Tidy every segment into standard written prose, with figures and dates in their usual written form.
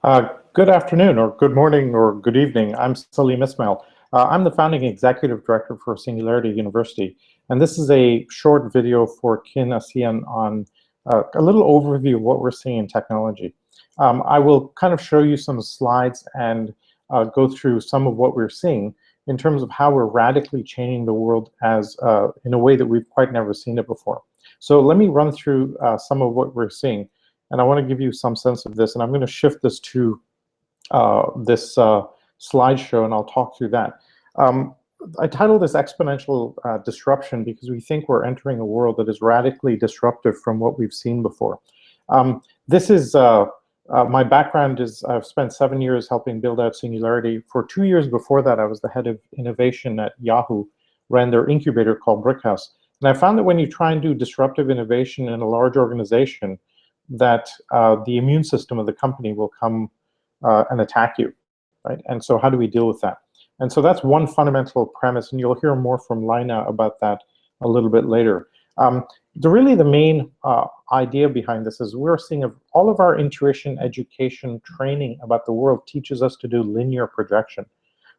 Good afternoon, or good morning, or good evening. I'm Salim Ismail. I'm the founding executive director for Singularity University, and this is a short video for Kin Asean on a little overview of what we're seeing in technology. I will kind of show you some slides and go through some of what we're seeing in terms of how we're radically changing the world as in a way that we've quite never seen it before. So let me run through some of what we're seeing. And I want to give you some sense of this, and I'm going to shift this to this slideshow, and I'll talk through that. I titled this Exponential Disruption because we think we're entering a world that is radically disruptive from what we've seen before. This is my background is I've spent 7 years helping build out Singularity. For 2 years before that, I was the head of innovation at Yahoo, ran their incubator called Brickhouse. And I found that when you try and do disruptive innovation in a large organization, that the immune system of the company will come and attack you, right? And so how do we deal with that? And so that's one fundamental premise, and you'll hear more from Lina about that a little bit later. Really the main idea behind this is we're seeing all of our intuition, education, training about the world teaches us to do linear projection.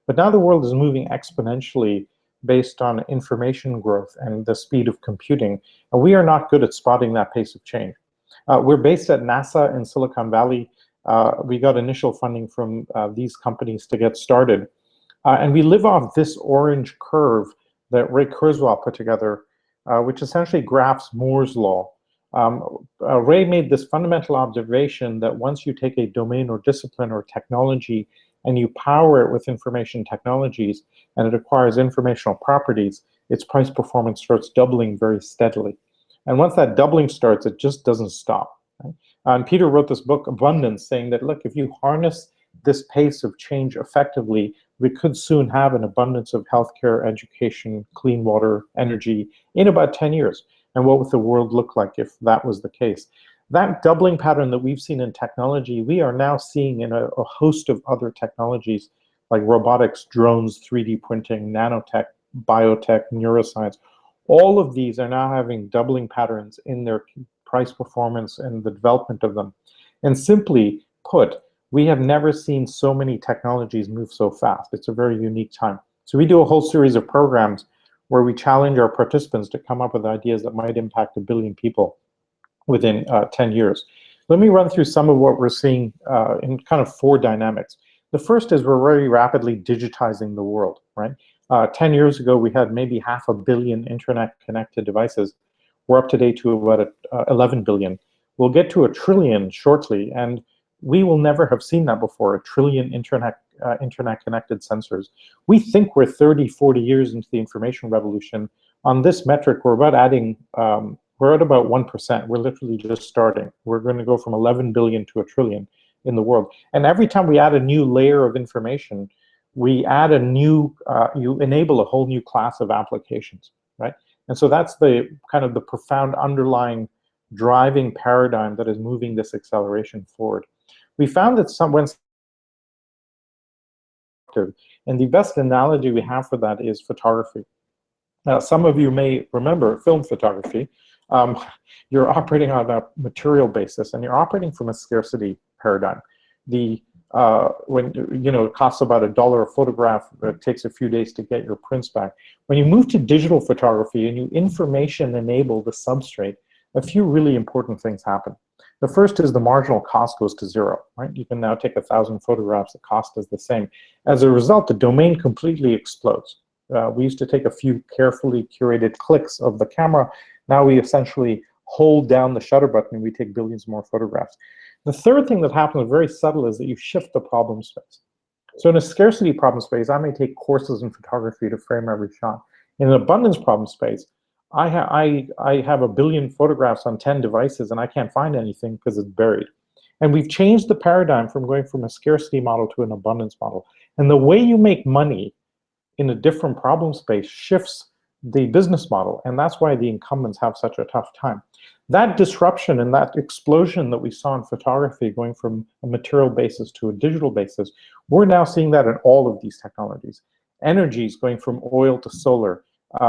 But now the world is moving exponentially based on information growth and the speed of computing, and we are not good at spotting that pace of change. We're based at NASA in Silicon Valley. We got initial funding from these companies to get started. And we live off this orange curve that Ray Kurzweil put together, which essentially graphs Moore's law. Ray made this fundamental observation that once you take a domain or discipline or technology and you power it with information technologies and it acquires informational properties, its price performance starts doubling very steadily. And once that doubling starts, it just doesn't stop. Right? And Peter wrote this book, Abundance, saying that, look, if you harness this pace of change effectively, we could soon have an abundance of healthcare, education, clean water, energy in about 10 years. And what would the world look like if that was the case? That doubling pattern that we've seen in technology, we are now seeing in a host of other technologies like robotics, drones, 3D printing, nanotech, biotech, neuroscience. All of these are now having doubling patterns in their price performance and the development of them. And simply put, we have never seen so many technologies move so fast. It's a very unique time. So we do a whole series of programs where we challenge our participants to come up with ideas that might impact 1 billion people within 10 years. Let me run through some of what we're seeing in kind of 4 dynamics. The first is we're very rapidly digitizing the world, right? 10 years ago, we had maybe 500 million internet-connected devices. We're up today to about 11 billion. We'll get to 1 trillion shortly, and we will never have seen that before, 1 trillion internet-connected sensors. We think we're 30, 40 years into the information revolution. On this metric, we're about adding, we're at about 1%. We're literally just starting. We're going to go from 11 billion to 1 trillion in the world. And every time we add a new layer of information, we add a new, you enable a whole new class of applications, right? And so that's the kind of the profound underlying driving paradigm that is moving this acceleration forward. We found that and the best analogy we have for that is photography. Now, some of you may remember film photography. You're operating on a material basis, and you're operating from a scarcity paradigm. When it costs about $1 a photograph, it takes a few days to get your prints back. When you move to digital photography and you information enable the substrate, a few really important things happen. The first is the marginal cost goes to 0, right? You can now take 1,000 photographs, the cost is the same. As a result, the domain completely explodes. We used to take a few carefully curated clicks of the camera. Now we essentially hold down the shutter button and we take billions more photographs. The third thing that happens, very subtle, is that you shift the problem space. So in a scarcity problem space, I may take courses in photography to frame every shot. In an abundance problem space, I have 1 billion photographs on 10 devices and I can't find anything because it's buried. And we've changed the paradigm from going from a scarcity model to an abundance model. And the way you make money in a different problem space shifts the business model, and that's why the incumbents have such a tough time. That disruption and that explosion that we saw in photography going from a material basis to a digital basis, we're now seeing that in all of these technologies. Energy is going from oil to solar.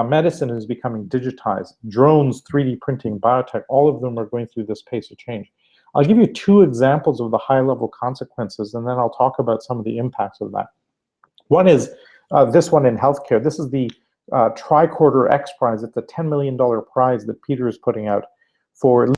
Medicine is becoming digitized. Drones, 3D printing, biotech, all of them are going through this pace of change. I'll give you two examples of the high-level consequences, and then I'll talk about some of the impacts of that. One is this one in healthcare. This is the Tricorder X Prize. It's a $10 million prize that Peter is putting out for